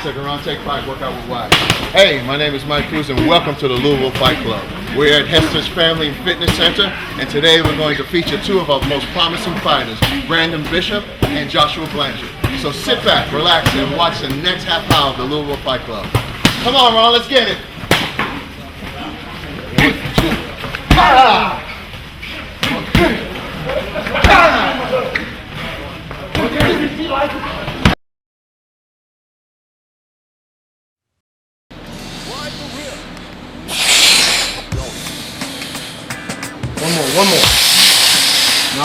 second round, take 5, work out with Y. Hey, my name is Mike Cruz and welcome to the Louisville Fight Club. We're at Hester's Family and Fitness Center, and today we're going to feature 2 of our most promising fighters, Brandon Bishop and Joshua Blanchard. So sit back, relax, and watch the next half hour of the Louisville Fight Club. Come on, Ron, let's get it. 1, 2. Ah! One more.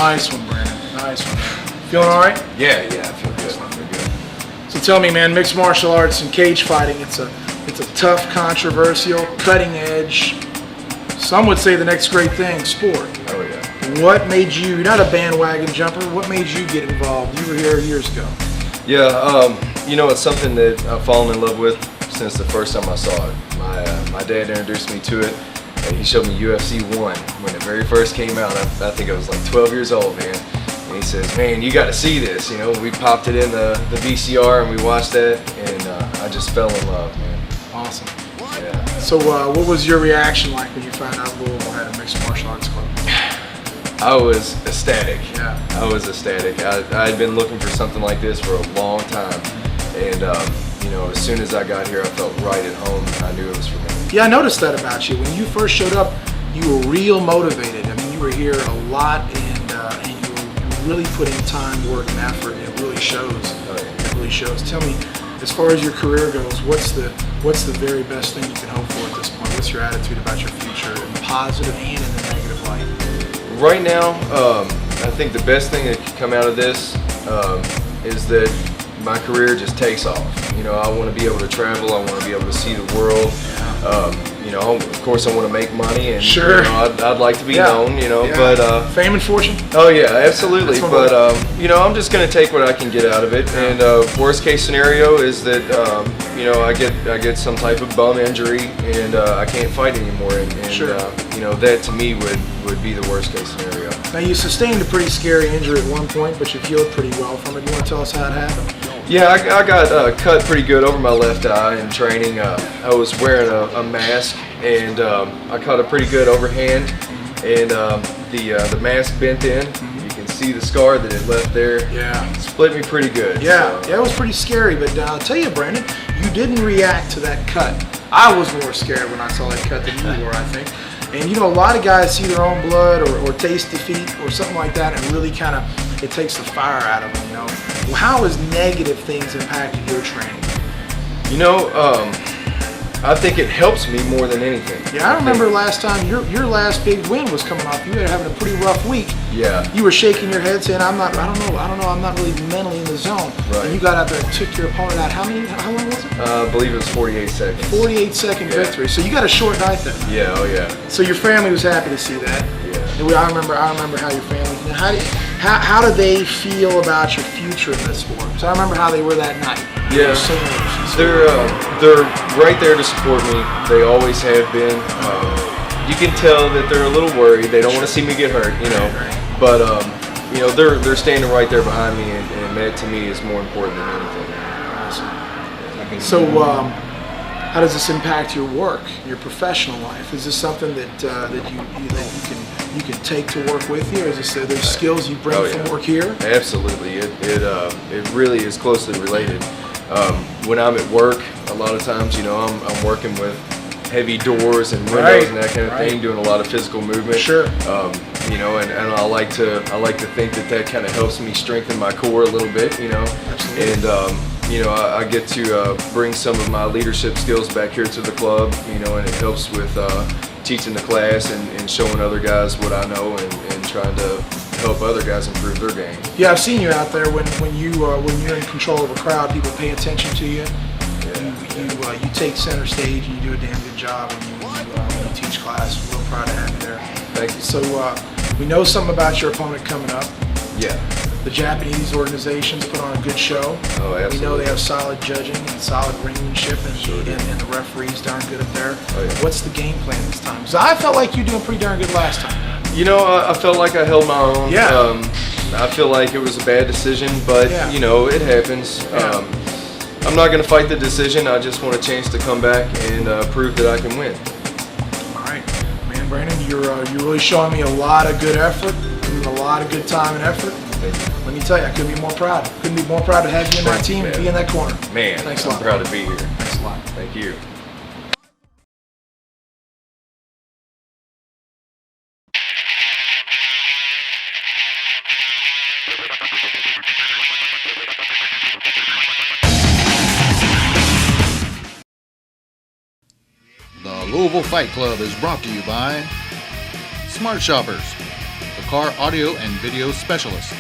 Nice one, Brandon. Nice one. Feeling all right? Yeah, I feel good. So tell me, man, mixed martial arts and cage fighting, it's a tough, controversial, cutting edge, some would say the next great thing, sport. Oh, yeah. What made you, you're not a bandwagon jumper, what made you get involved? You were here years ago. Yeah, you know, it's something that I've fallen in love with since the first time I saw it. My dad introduced me to it. And he showed me UFC 1 when it very first came out. I think I was like 12 years old, man. And he says, man, you got to see this. You know, we popped it in the VCR and we watched that, and I just fell in love, man. Awesome. Yeah. So what was your reaction like when you found out Louisville had a mixed martial arts club? I was ecstatic. Yeah. I was ecstatic. I had been looking for something like this for a long time. And, you know, as soon as I got here, I felt right at home. I knew it was for me. Yeah, I noticed that about you. When you first showed up, you were real motivated. I mean, you were here a lot, and you were really putting time, work, and effort. And it really shows. Oh, yeah. It really shows. Tell me, as far as your career goes, what's the very best thing you can hope for at this point? What's your attitude about your future, in the positive and in the negative light? Right now, I think the best thing that could come out of this is that my career just takes off. You know, I want to be able to travel. I want to be able to see the world. You know, of course, I want to make money, and sure, you know, I'd like to be known. You know, but fame and fortune. Oh yeah, absolutely. But you know, I'm just going to take what I can get out of it. And worst case scenario is that you know, I get some type of bum injury and I can't fight anymore. And sure. You know, that to me would be the worst case scenario. Now, you sustained a pretty scary injury at one point, but you've healed pretty well from it. You want to tell us how it happened? Yeah, I got cut pretty good over my left eye in training. I was wearing a mask, and I caught a pretty good overhand, and the mask bent in. You can see the scar that it left there. Yeah. Split me pretty good. Yeah, so. yeah, it was pretty scary, but I'll tell you, Brandon, you didn't react to that cut. I was more scared when I saw that cut than you were, I think. And you know, a lot of guys see their own blood or taste defeat or something like that, and really kind of, it takes the fire out of them, you know. Well, how has negative things impacted your training? You know, I think it helps me more than anything. Yeah, I remember last time, your last big win was coming off. You were having a pretty rough week. Yeah. You were shaking your head saying, I don't know, I'm not really mentally in the zone. Right. And you got out there and took your opponent out. How long was it? I believe it was 48 seconds. 48-second victory. So you got a short night then. Yeah, oh yeah. So your family was happy to see that. Yeah. And I remember how your family. How do they feel about your future in this sport? Because I remember how they were that night. Yeah. They're right there to support me. They always have been. You can tell that they're a little worried. They don't want to see me get hurt, you know. Right. But you know, they're standing right there behind me, and that to me is more important than anything. Awesome. So, how does this impact your work, your professional life? Is this something that you can take to work with you, or is this there's skills you bring from work here? Absolutely. It really is closely related. When I'm at work, a lot of times, you know, I'm working with heavy doors and windows and that kind of thing, doing a lot of physical movement. Sure. You know, and I like to think that kind of helps me strengthen my core a little bit, you know. Absolutely. And you know, I get to bring some of my leadership skills back here to the club, you know, and it helps with teaching the class and showing other guys what I know and trying to help other guys improve their game. Yeah, I've seen you out there when you're in control of a crowd, people pay attention to you. You take center stage and you do a damn good job when you teach class. We're real proud to have you there. Thank you. So we know something about your opponent coming up. Yeah. The Japanese organizations put on a good show. Oh, absolutely. We know they have solid judging and solid ringmanship, and the referees darn good up there. Oh, yeah. What's the game plan this time? Because I felt like you were doing pretty darn good last time. You know, I felt like I held my own. Yeah. I feel like it was a bad decision, but you know, it happens. Yeah. I'm not going to fight the decision. I just want a chance to come back and prove that I can win. All right, man, Brandon, you're really showing me a lot of good effort, a lot of good time and effort. Let me tell you, I couldn't be more proud. Couldn't be more proud to have you in my team and be in that corner. Man, thanks a lot. I'm proud to be here. Thanks a lot. Thank you. The Louisville Fight Club is brought to you by Smart Shoppers, the car audio and video specialist.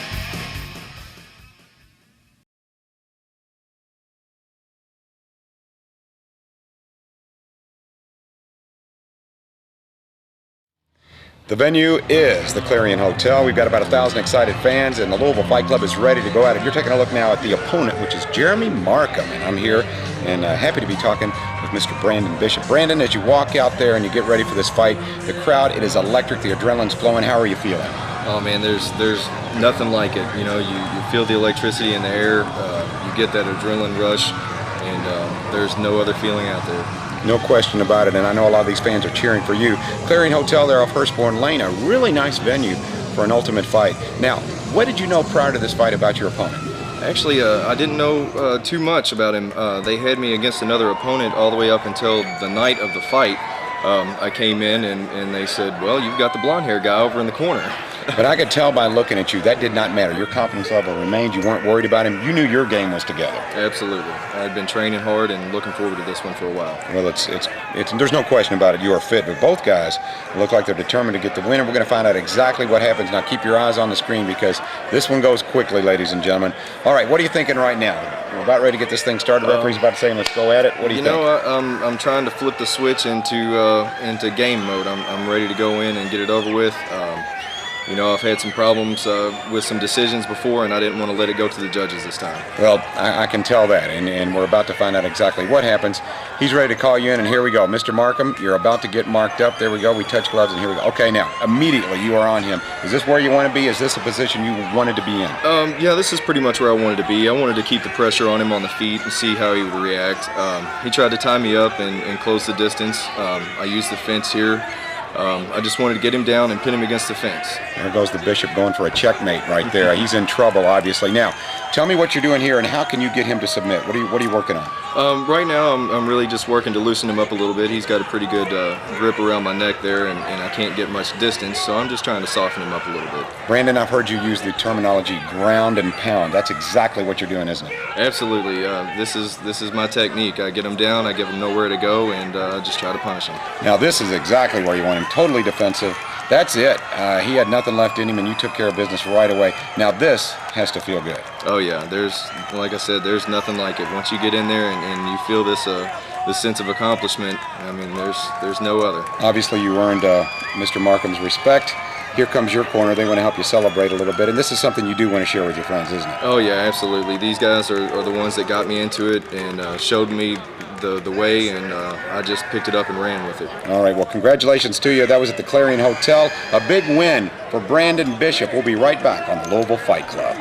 The venue is the Clarion Hotel. We've got about 1,000 excited fans, and the Louisville Fight Club is ready to go at it. You're taking a look now at the opponent, which is Jeremy Markham, and I'm here and happy to be talking with Mr. Brandon Bishop. Brandon, as you walk out there and you get ready for this fight, the crowd, it is electric, the adrenaline's flowing. How are you feeling? Oh man, there's nothing like it. You know, you feel the electricity in the air, you get that adrenaline rush, and there's no other feeling out there. No question about it, and I know a lot of these fans are cheering for you. Clarion Hotel there off Hurstbourne Lane, a really nice venue for an ultimate fight. Now, what did you know prior to this fight about your opponent? Actually, I didn't know too much about him. They had me against another opponent all the way up until the night of the fight. I came in and they said, well, you've got the blonde hair guy over in the corner. But I could tell by looking at you, that did not matter. Your confidence level remained. You weren't worried about him. You knew your game was together. Absolutely. I'd been training hard and looking forward to this one for a while. Well, there's no question about it. You are fit, but both guys look like they're determined to get the win, and we're going to find out exactly what happens. Now, keep your eyes on the screen because this one goes quickly, ladies and gentlemen. All right, what are you thinking right now? We're about ready to get this thing started. The referee's about to say, let's go at it. What do you think? I'm trying to flip the switch into game mode. I'm ready to go in and get it over with. You know, I've had some problems with some decisions before, and I didn't want to let it go to the judges this time. Well, I can tell that, and we're about to find out exactly what happens. He's ready to call you in, and here we go. Mr. Markham, you're about to get marked up. There we go. We touch gloves, and here we go. Okay, now, immediately you are on him. Is this where you want to be? Is this a position you wanted to be in? Yeah, this is pretty much where I wanted to be. I wanted to keep the pressure on him on the feet and see how he would react. He tried to tie me up and close the distance. I used the fence here. I just wanted to get him down and pin him against the fence. There goes the Bishop going for a checkmate right there. He's in trouble, obviously. Now, tell me what you're doing here and how can you get him to submit? What are you working on? Right now, I'm really just working to loosen him up a little bit. He's got a pretty good grip around my neck there, and I can't get much distance, so I'm just trying to soften him up a little bit. Brandon, I've heard you use the terminology ground and pound. That's exactly what you're doing, isn't it? Absolutely. This is my technique. I get him down, I give him nowhere to go, and just try to punish him. Now, this is exactly where you want him. Totally defensive. That's it. He had nothing left in him, and you took care of business right away. Now, this has to feel good. Oh yeah, like I said, there's nothing like it. Once you get in there and you feel this sense of accomplishment, I mean, there's no other. Obviously, you earned Mr. Markham's respect. Here comes your corner. They want to help you celebrate a little bit, and this is something you do want to share with your friends, isn't it? Oh yeah, absolutely. These guys are the ones that got me into it and showed me the way, and I just picked it up and ran with it. All right, well, congratulations to you. That was at the Clarion Hotel. A big win for Brandon Bishop. We'll be right back on the Louisville Fight Club.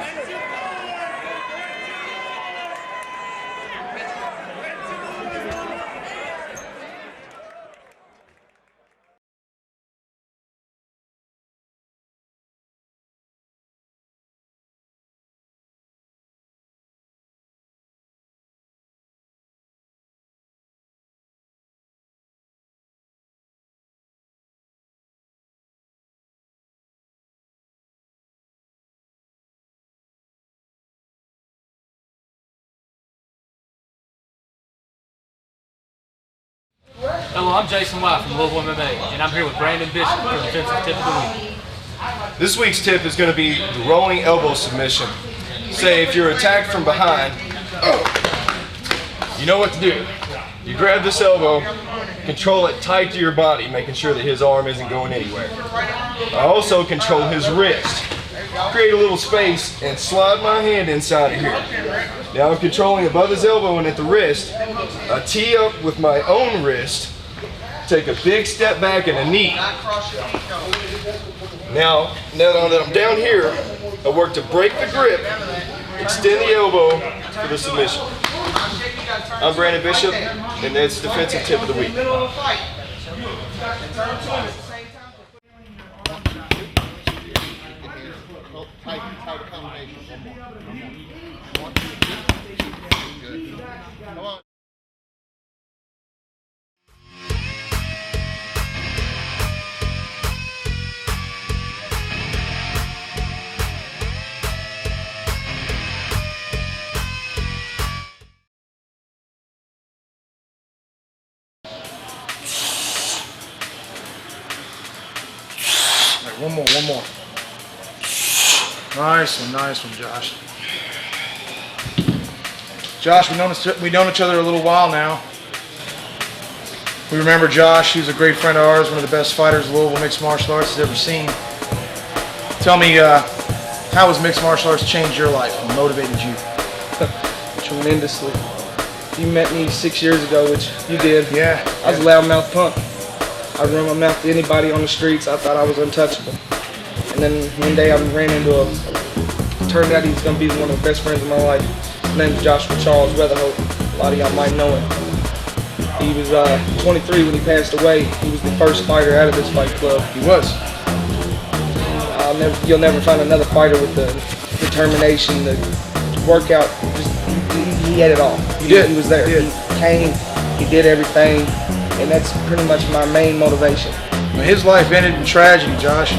Hello, I'm Jason White from Louisville MMA, and I'm here with Brandon Bishop for the defensive tip of the week. This week's tip is going to be the rolling elbow submission. Say if you're attacked from behind, you know what to do. You grab this elbow, control it tight to your body, making sure that his arm isn't going anywhere. I also control his wrist. Create a little space and slide my hand inside of here. Now I'm controlling above his elbow and at the wrist. I tee up with my own wrist, take a big step back and a knee. Now that I'm down here, I work to break the grip, extend the elbow for the submission. I'm Brandon Bishop, and that's Defensive Tip of the Week. Tight combination. One more. 1, 2, 3. Good. Come on. All right, one more. Nice one, Josh. Josh, we've known each other a little while now. We remember Josh. He was a great friend of ours, one of the best fighters Louisville mixed martial arts has ever seen. Tell me, how has mixed martial arts changed your life and motivated you? Tremendously. You met me 6 years ago, which you did. Yeah. I was a loudmouth punk. I run my mouth to anybody on the streets. I thought I was untouchable. And then one day I ran into turned out he's going to be one of the best friends of my life. His name's Joshua Charles Weatherholt. A lot of y'all might know him. He was 23 when he passed away. He was the first fighter out of this fight club. He was. You'll never find another fighter with the determination, the workout. He had it all. He was there. He came, he did everything, and that's pretty much my main motivation. His life ended in tragedy, Josh.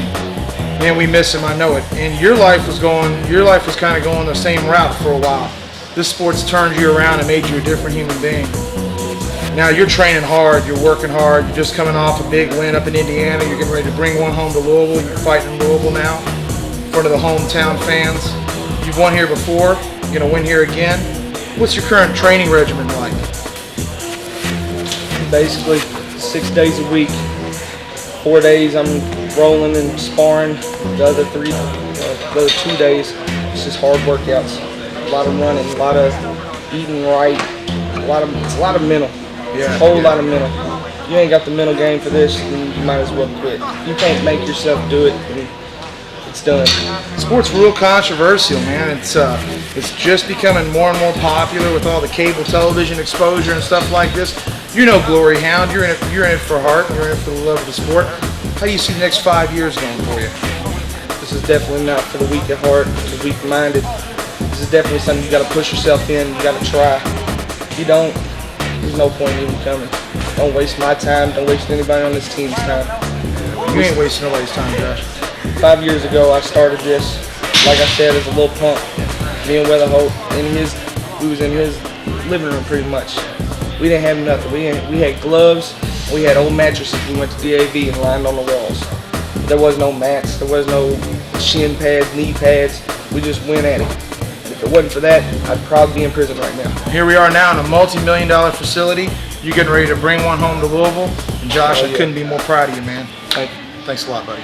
Man, we miss him, I know it. And your life was kind of going the same route for a while. This sport's turned you around and made you a different human being. Now you're training hard, you're working hard, you're just coming off a big win up in Indiana, you're getting ready to bring one home to Louisville, you're fighting in Louisville now, in front of the hometown fans. You've won here before, you're gonna win here again. What's your current training regimen like? Basically 6 days a week. 4 days I'm rolling and sparring. The other 2 days, it's just hard workouts. A lot of running, a lot of eating right, it's a lot of mental. Yeah, a whole lot of mental. You ain't got the mental game for this, then you might as well quit. You can't make yourself do it, and it's done. Sport's real controversial, man. It's just becoming more and more popular with all the cable television exposure and stuff like this. You know Glory Hound, you're in it for heart, you're in it for the love of the sport. How do you see the next 5 years going for you? This is definitely not for the weak at heart, the weak-minded. This is definitely something you got to push yourself in, you got to try. If you don't, there's no point in even coming. Don't waste my time, don't waste anybody on this team's time. You ain't wasting nobody's time, Josh. 5 years ago I started this, like I said, as a little punk. Me and Weatherholt, we was in his living room pretty much. We didn't have nothing. We had gloves, we had old mattresses we went to DAV and lined on the walls. There was no mats, there was no shin pads, knee pads. We just went at it. And if it wasn't for that, I'd probably be in prison right now. Here we are now in a multi-million-dollar facility. You're getting ready to bring one home to Louisville. And Josh, I couldn't be more proud of you, man. Thanks a lot, buddy.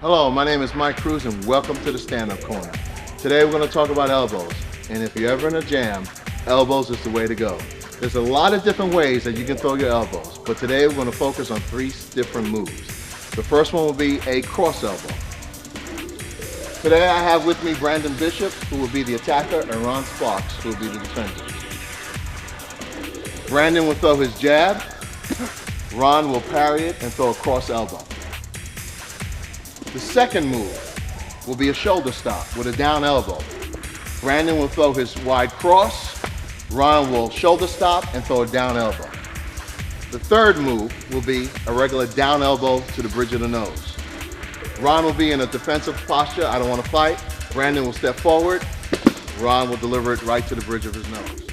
Hello, my name is Mike Cruz and welcome to the Stand-Up Corner. Today we're going to talk about elbows, and if you're ever in a jam, elbows is the way to go. There's a lot of different ways that you can throw your elbows, but today we're going to focus on 3 different moves. The first one will be a cross elbow. Today I have with me Brandon Bishop, who will be the attacker, and Ron Sparks, who will be the defender. Brandon will throw his jab, Ron will parry it and throw a cross elbow. The second move will be a shoulder stop with a down elbow. Brandon will throw his wide cross, Ron will shoulder stop and throw a down elbow. The third move will be a regular down elbow to the bridge of the nose. Ron will be in a defensive posture, I don't want to fight. Brandon will step forward, Ron will deliver it right to the bridge of his nose.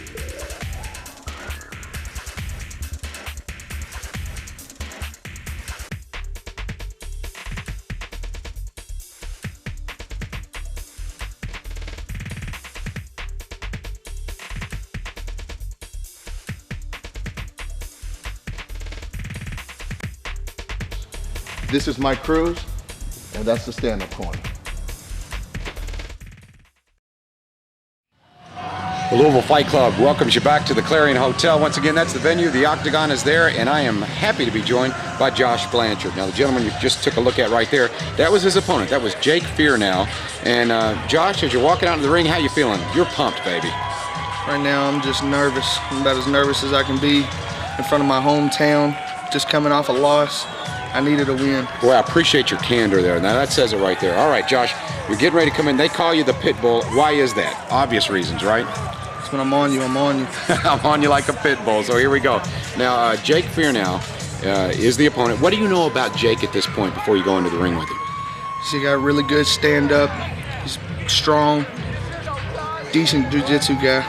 This is Mike Cruz, and that's the Stand-Up Corner. The Louisville Fight Club welcomes you back to the Clarion Hotel. Once again, that's the venue. The Octagon is there, and I am happy to be joined by Josh Blanchard. Now, the gentleman you just took a look at right there, that was his opponent. That was Jake Fearnow. And Josh, as you're walking out into the ring, how you feeling? You're pumped, baby. Right now, I'm just nervous. I'm about as nervous as I can be in front of my hometown, just coming off a loss. I needed a win. Boy, I appreciate your candor there. Now, that says it right there. All right, Josh, you're getting ready to come in. They call you the Pit Bull. Why is that? Obvious reasons, right? When I'm on you, I'm on you. I'm on you like a pit bull, so here we go. Now, Jake Fearnow is the opponent. What do you know about Jake at this point before you go into the ring with him? He got really good stand-up. He's strong, decent jiu-jitsu guy.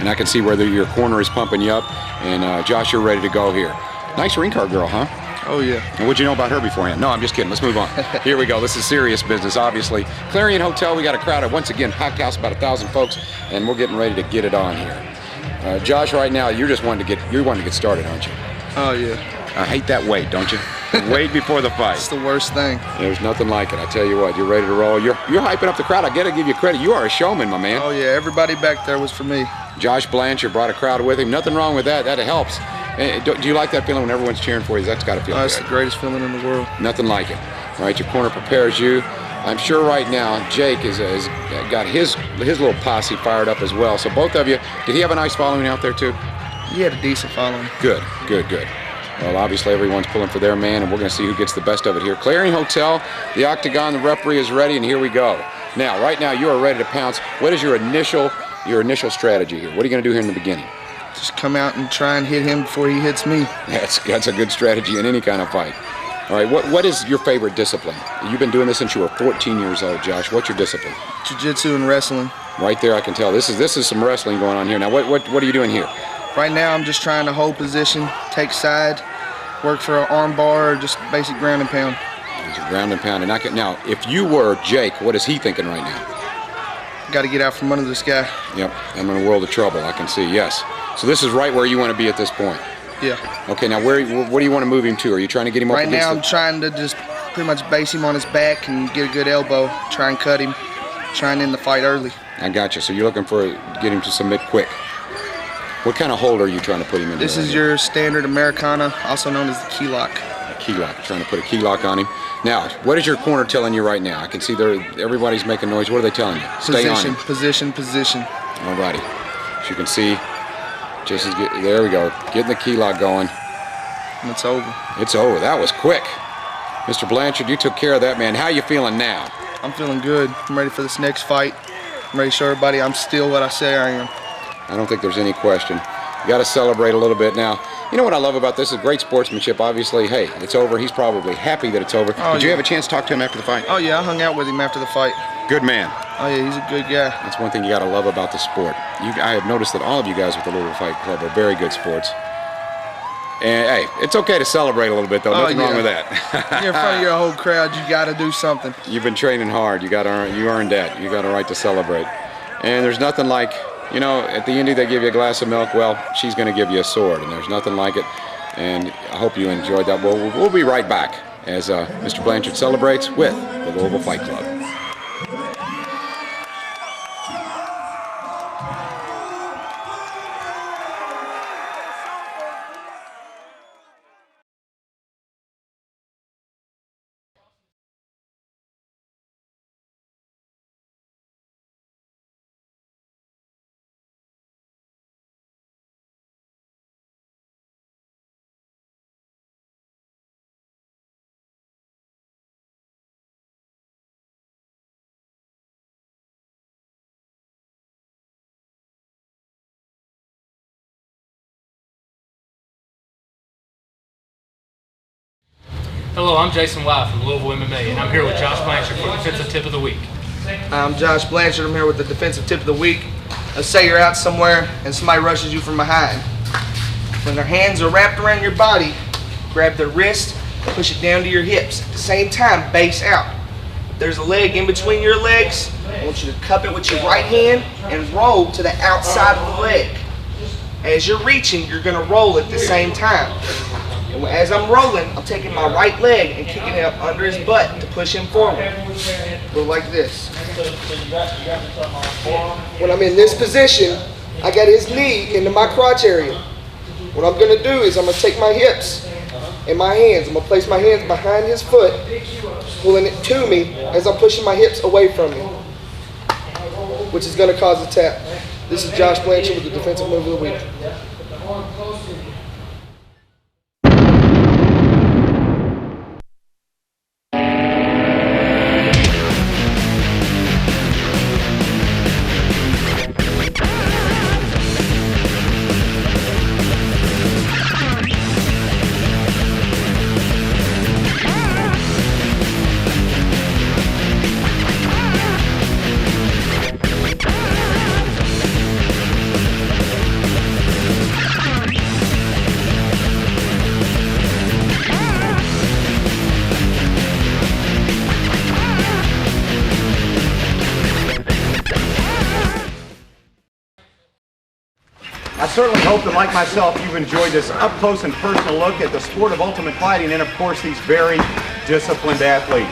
And I can see whether your corner is pumping you up. And Josh, you're ready to go here. Nice ring card girl, huh? Oh, yeah. And what'd you know about her beforehand? No, I'm just kidding. Let's move on. Here we go. This is serious business, obviously. Clarion Hotel, we got a crowd of, once again, packed house, about 1,000 folks, and we're getting ready to get it on here. Josh, right now, you're wanting to get started, aren't you? Oh, yeah. I hate that wait, don't you? Wait before the fight. It's the worst thing. There's nothing like it. I tell you what, you're ready to roll. You're hyping up the crowd. I got to give you credit. You are a showman, my man. Oh, yeah. Everybody back there was for me. Josh Blanchard brought a crowd with him. Nothing wrong with that. That helps. Do you like that feeling when everyone's cheering for you? That's got to feel good. It's the greatest feeling in the world. Nothing like it. All right, your corner prepares you. I'm sure right now Jake has got his little posse fired up as well. So both of you, did he have a nice following out there too? He had a decent following. Good, good, good. Well, obviously everyone's pulling for their man, and we're going to see who gets the best of it here. Clarion Hotel, the Octagon, the referee is ready, and here we go. Now, right now you are ready to pounce. What is your initial strategy here? What are you going to do here in the beginning? Just come out and try and hit him before he hits me. That's a good strategy in any kind of fight. All right, what is your favorite discipline? You've been doing this since you were 14 years old, Josh. What's your discipline? Jiu-jitsu and wrestling. Right there, I can tell. This is some wrestling going on here. Now, what are you doing here? Right now, I'm just trying to hold position, take side, work for an arm bar, or just basic ground and pound. Ground and pound. And now, if you were Jake, what is he thinking right now? Got to get out from under this guy. Yep, I'm in a world of trouble, I can see, yes. So this is right where you want to be at this point? Yeah. Okay, now what do you want to move him to? Are you trying to get him up right against now, I'm trying to just pretty much base him on his back and get a good elbow, try and cut him, try and end the fight early. I got you. So you're looking for get him to submit quick. What kind of hold are you trying to put him in? This is your standard Americana, also known as the key lock. A key lock, trying to put a key lock on him. Now, what is your corner telling you right now? I can see everybody's making noise. What are they telling you? Stay on him. Position. All righty. As you can see, there we go. Getting the key lock going. And it's over. It's over. That was quick. Mr. Blanchard, you took care of that, man. How you feeling now? I'm feeling good. I'm ready for this next fight. I'm ready to show everybody I'm still what I say I am. I don't think there's any question. You got to celebrate a little bit now. You know what I love about this is great sportsmanship. Obviously, hey, it's over. He's probably happy that it's over. Did you have a chance to talk to him after the fight? Oh, yeah. I hung out with him after the fight. Good man. Oh, yeah. He's a good guy. That's one thing you got to love about the sport. I have noticed that all of you guys with the Louisville Fight Club are very good sports. And, hey, it's okay to celebrate a little bit, though. Nothing wrong with that. You're in front of your whole crowd. You got to do something. You've been training hard. You earned that. You got a right to celebrate. And there's nothing like, you know, at the end they give you a glass of milk. Well, she's going to give you a sword, and there's nothing like it. And I hope you enjoyed that. We'll be right back as Mr. Blanchard celebrates with the Louisville Fight Club. Hello, I'm Jason White from Louisville MMA, and I'm here with Josh Blanchard for Defensive Tip of the Week. I'm Josh Blanchard. I'm here with the Defensive Tip of the Week. Let's say you're out somewhere and somebody rushes you from behind. When their hands are wrapped around your body, grab their wrist, push it down to your hips. At the same time, base out. If there's a leg in between your legs, I want you to cup it with your right hand and roll to the outside of the leg. As you're reaching, you're going to roll at the same time. And as I'm rolling, I'm taking my right leg and kicking it up under his butt to push him forward. Go like this. When I'm in this position, I got his knee into my crotch area. What I'm gonna do is I'm gonna take my hips and my hands. I'm gonna place my hands behind his foot, pulling it to me as I'm pushing my hips away from me, which is gonna cause a tap. This is Josh Blanchard with the Defensive Move of the Week. I certainly hope that, like myself, you've enjoyed this up-close and personal look at the sport of ultimate fighting and, of course, these very disciplined athletes.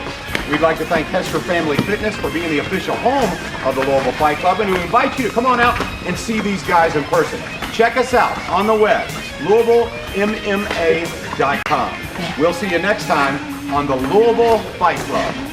We'd like to thank Hester Family Fitness for being the official home of the Louisville Fight Club, and we invite you to come on out and see these guys in person. Check us out on the web, LouisvilleMMA.com. We'll see you next time on the Louisville Fight Club.